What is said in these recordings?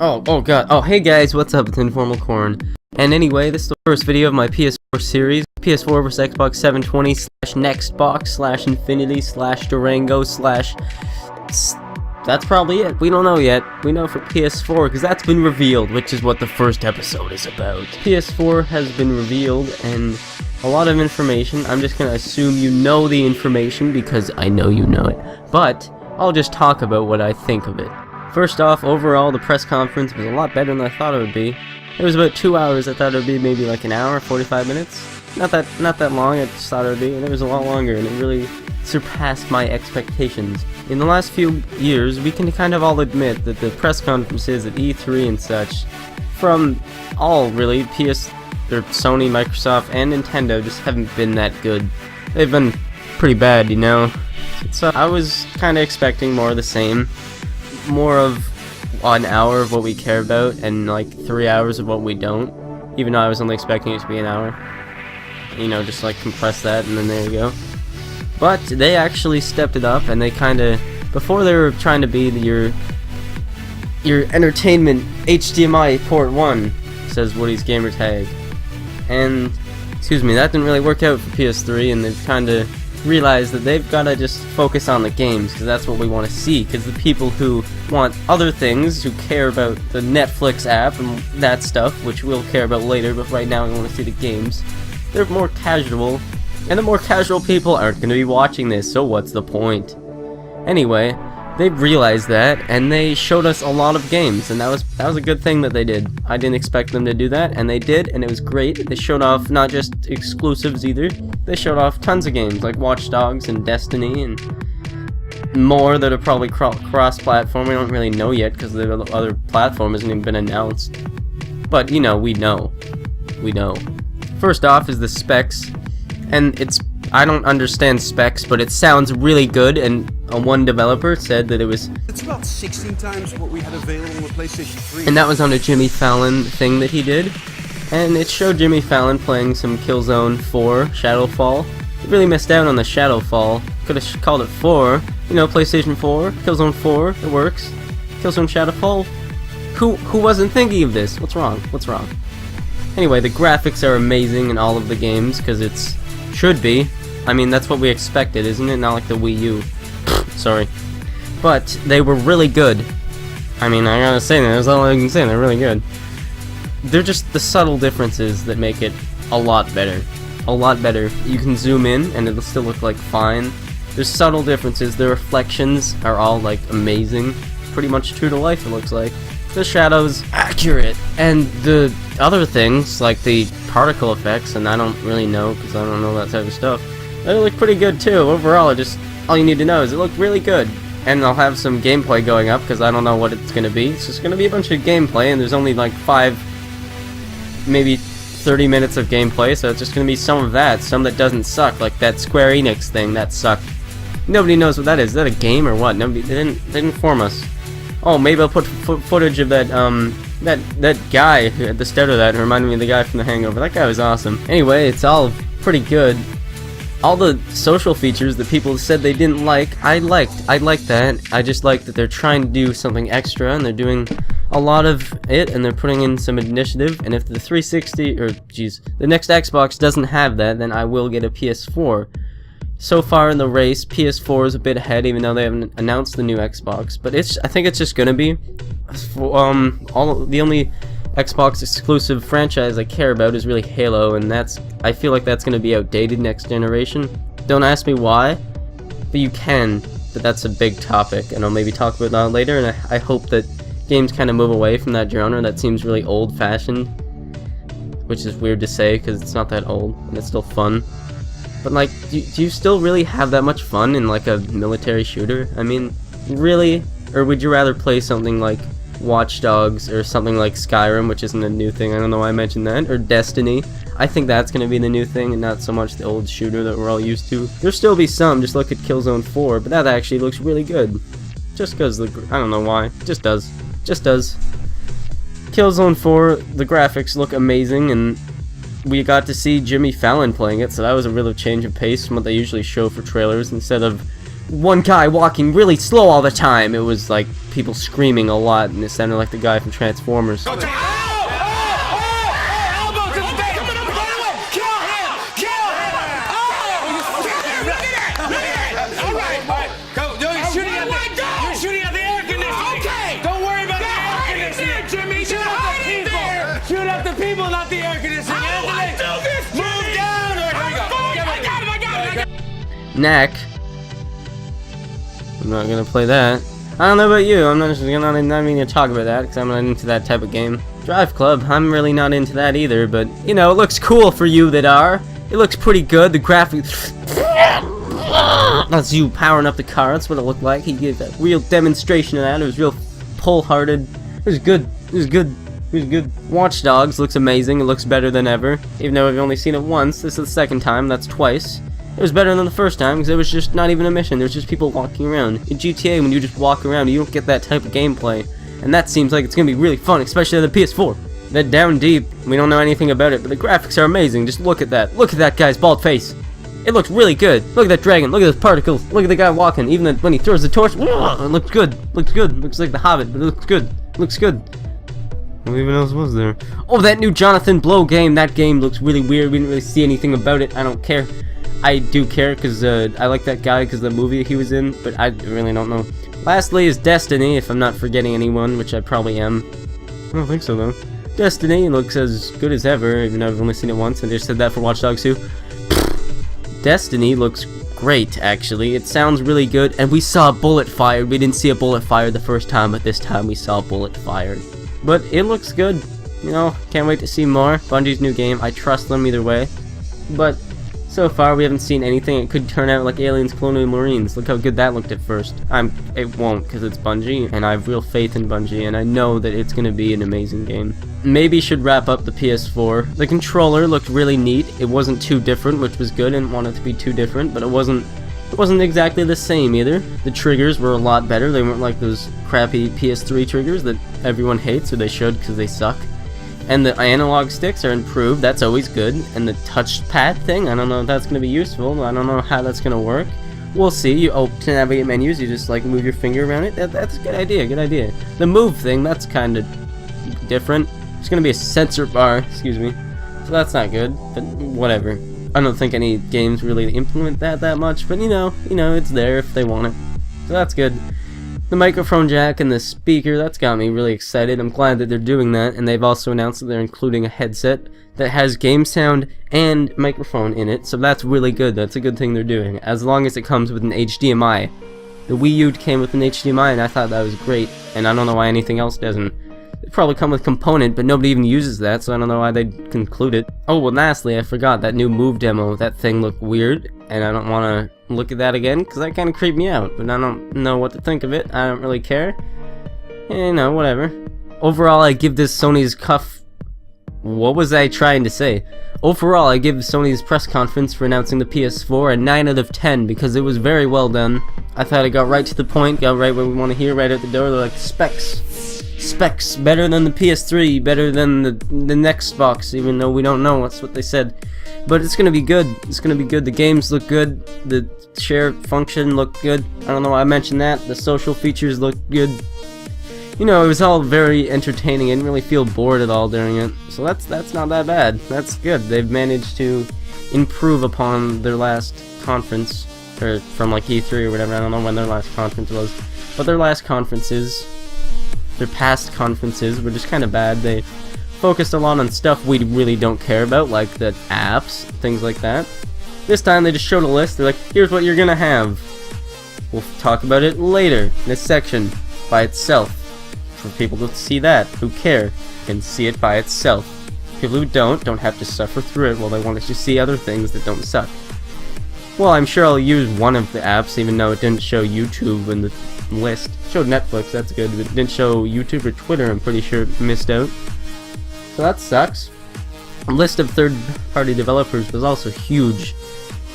Oh god. Oh, hey guys, what's up? It's Informal Corn. And anyway, this is the first video of my PS4 series. PS4 vs Xbox 720 / Nextbox / Infinity / Durango / That's probably it. We don't know yet. We know for PS4 because that's been revealed, which is what the first episode is about. PS4 has been revealed and a lot of information. I'm just gonna assume you know the information because I know you know it. But I'll just talk about what I think of it. First off, overall, the press conference was a lot better than I thought it would be. It was about 2 hours. I thought it would be maybe like an hour, 45 minutes. Not that long. I just thought it would be, and it was a lot longer, and it really surpassed my expectations. In the last few years, we can kind of all admit that the press conferences at E3 and such, from all really, Sony, Microsoft, and Nintendo just haven't been that good. They've been pretty bad, you know. So I was kind of expecting more of the same. More of an hour of what we care about and like 3 hours of what we don't, even though I was only expecting it to be an hour. You know, just like compress that and then there you go. But they actually stepped it up, and they kind of, before they were trying to be your entertainment HDMI port 1, says Woody's gamertag, and excuse me, that didn't really work out for PS3, and they've kind of realize that they've got to just focus on the games, because that's what we want to see, because the people who want other things, who care about the Netflix app and that stuff, which we'll care about later, but right now we want to see the games, they're more casual, and the more casual people aren't going to be watching this, so what's the point? Anyway, they realized that, and they showed us a lot of games, and that was a good thing that they did. I didn't expect them to do that, and they did, and it was great. They showed off not just exclusives either, they showed off tons of games like Watch Dogs and Destiny and more that are probably cross-platform. We don't really know yet because the other platform hasn't even been announced. But, you know, we know. We know. First off is the specs, and I don't understand specs, but it sounds really good, and one developer said that it's about 16 times what we had available with PlayStation 3. And that was on a Jimmy Fallon thing that he did. And it showed Jimmy Fallon playing some Killzone 4, Shadowfall. He really missed out on the Shadowfall. Could have called it 4. You know, PlayStation 4, Killzone 4, it works. Killzone Shadowfall. Who wasn't thinking of this? What's wrong? What's wrong? Anyway, the graphics are amazing in all of the games, because it's should be. I mean, that's what we expected, isn't it? Not like the Wii U. Sorry. But they were really good. I mean, I gotta say that. That's all I can say. They're really good. They're just the subtle differences that make it a lot better. A lot better. You can zoom in, and it'll still look like fine. There's subtle differences. The reflections are all, like, amazing. Pretty much true to life, it looks like. The shadows, accurate. And the other things, like the particle effects, and I don't really know, because I don't know that type of stuff. They look pretty good too. Overall, all you need to know is it looked really good. And I'll have some gameplay going up because I don't know what it's going to be. It's just going to be a bunch of gameplay, and there's only like 5, maybe 30 minutes of gameplay, so it's just going to be some of that. Some that doesn't suck, like that Square Enix thing, that sucked. Nobody knows what that is. Is that a game or what? Nobody, they didn't inform us. Oh, maybe I'll put footage of that, that guy at the start of that, who reminded me of the guy from The Hangover. That guy was awesome. Anyway, it's all pretty good. All the social features that people said they didn't like, I liked that. I just like that they're trying to do something extra, and they're doing a lot of it, and they're putting in some initiative, and if the 360, the next Xbox doesn't have that, then I will get a PS4. So far in the race, PS4 is a bit ahead, even though they haven't announced the new Xbox, but I think it's just gonna be, the only Xbox exclusive franchise I care about is really Halo, and I feel like that's going to be outdated next generation. Don't ask me why, but you can, but that's a big topic, and I'll maybe talk about that later, and I hope that games kind of move away from that genre that seems really old-fashioned, which is weird to say because it's not that old, and it's still fun. But like, do you still really have that much fun in like a military shooter? I mean, really? Or would you rather play something like Watch Dogs or something like Skyrim, which isn't a new thing, I don't know why I mentioned that, or Destiny? I think that's going to be the new thing and not so much the old shooter that we're all used to. There'll still be some, just look at Killzone 4, but that actually looks really good. Just because, I don't know why, it just does. Just does. Killzone 4, the graphics look amazing, and we got to see Jimmy Fallon playing it, so that was a real change of pace from what they usually show for trailers. Instead of one guy walking really slow all the time. It was like people screaming a lot, and it sounded like the guy from Transformers. People, not the air conditioning. Move down. Here we go. Knack. I'm not gonna play that. I don't know about you. I'm not even to talk about that because I'm not into that type of game. Drive Club. I'm really not into that either. But you know, it looks cool for you that are. It looks pretty good. The graphics. That's you powering up the car. That's what it looked like. He gave a real demonstration of that. It was real wholehearted. It was good. It was good. It was good. Watch Dogs looks amazing. It looks better than ever. Even though I've only seen it once. This is the second time. That's twice. It was better than the first time because it was just not even a mission. There was just people walking around. In GTA, when you just walk around, you don't get that type of gameplay. And that seems like it's going to be really fun, especially on the PS4. That Down Deep, we don't know anything about it, but the graphics are amazing. Just look at that. Look at that guy's bald face. It looks really good. Look at that dragon. Look at those particles. Look at the guy walking. Even when he throws the torch, it looks good. Looks good. Looks like the Hobbit, but it looks good. Looks good. What even else was there? Oh, that new Jonathan Blow game. That game looks really weird. We didn't really see anything about it. I don't care. I do care because I like that guy because of the movie he was in, but I really don't know. Lastly is Destiny, if I'm not forgetting anyone, which I probably am. I don't think so, though. Destiny looks as good as ever, even though I've only seen it once. I just said that for Watch Dogs 2. Destiny looks great, actually. It sounds really good, and we saw a bullet fired. We didn't see a bullet fired the first time, but this time we saw a bullet fired. But it looks good. You know, can't wait to see more. Bungie's new game. I trust them either way. But so far, we haven't seen anything. It could turn out like Aliens Colonial Marines. Look how good that looked at first. It won't, because it's Bungie, and I have real faith in Bungie, and I know that it's going to be an amazing game. Maybe should wrap up the PS4. The controller looked really neat. It wasn't too different, which was good. I didn't want it to be too different, but it wasn't exactly the same either. The triggers were a lot better. They weren't like those crappy PS3 triggers that everyone hates, or they should because they suck. And the analog sticks are improved. That's always good. And the touchpad thing, I don't know if that's going to be useful. I don't know how that's going to work. We'll see. You open to navigate menus, you just like move your finger around it. That's a good idea. Good idea. The move thing, that's kind of different. It's going to be a sensor bar. Excuse me. So that's not good. But whatever. I don't think any games really implement that much, but you know, it's there if they want it. So that's good. The microphone jack and the speaker, that's got me really excited. I'm glad that they're doing that, and they've also announced that they're including a headset that has game sound and microphone in it, so that's really good. That's a good thing they're doing, as long as it comes with an HDMI. The Wii U came with an HDMI, and I thought that was great, and I don't know why anything else doesn't. They probably come with component, but nobody even uses that, so I don't know why they'd conclude it. Oh, well, lastly, I forgot that new Move demo. That thing looked weird, and I don't want to look at that again, because that kind of creeped me out, but I don't know what to think of it. I don't really care. You know, whatever. Overall, I give this Sony's What was I trying to say? Overall, I give Sony's press conference for announcing the PS4 a 9 out of 10, because it was very well done. I thought it got right to the point, got right where we want to hear, right at the door. They're like, specs, better than the PS3, better than the next box, even though we don't know, that's what they said. But it's gonna be good. It's gonna be good. The games look good. The share function looked good. I don't know why I mentioned that. The social features look good. You know, it was all very entertaining. I didn't really feel bored at all during it. So that's not that bad. That's good. They've managed to improve upon their last conference, or from like E3 or whatever. I don't know when their last conference was, but their last conferences, their past conferences were just kind of bad. They focused a lot on stuff we really don't care about, like the apps, things like that. This time they just showed a list. They're like, here's what you're gonna have. We'll talk about it later in this section by itself. For people to see that, who care, can see it by itself. People who don't have to suffer through it while they want to see other things that don't suck. Well, I'm sure I'll use one of the apps, even though it didn't show YouTube in the list. It showed Netflix, that's good, but it didn't show YouTube or Twitter. I'm pretty sure it missed out. So that sucks. A list of third-party developers was also huge.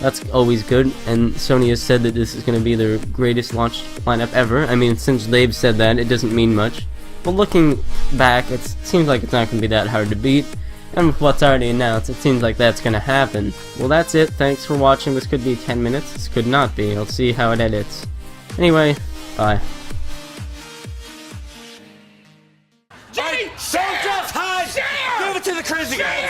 That's always good, and Sony has said that this is going to be their greatest launch lineup ever. I mean, since they've said that, it doesn't mean much. But looking back, it seems like it's not going to be that hard to beat. And with what's already announced, it seems like that's gonna happen. Well, that's it. Thanks for watching. This could be 10 minutes. This could not be. I'll see how it edits. Anyway, bye. Jimmy, don't just hide! Give it to the crazy guy!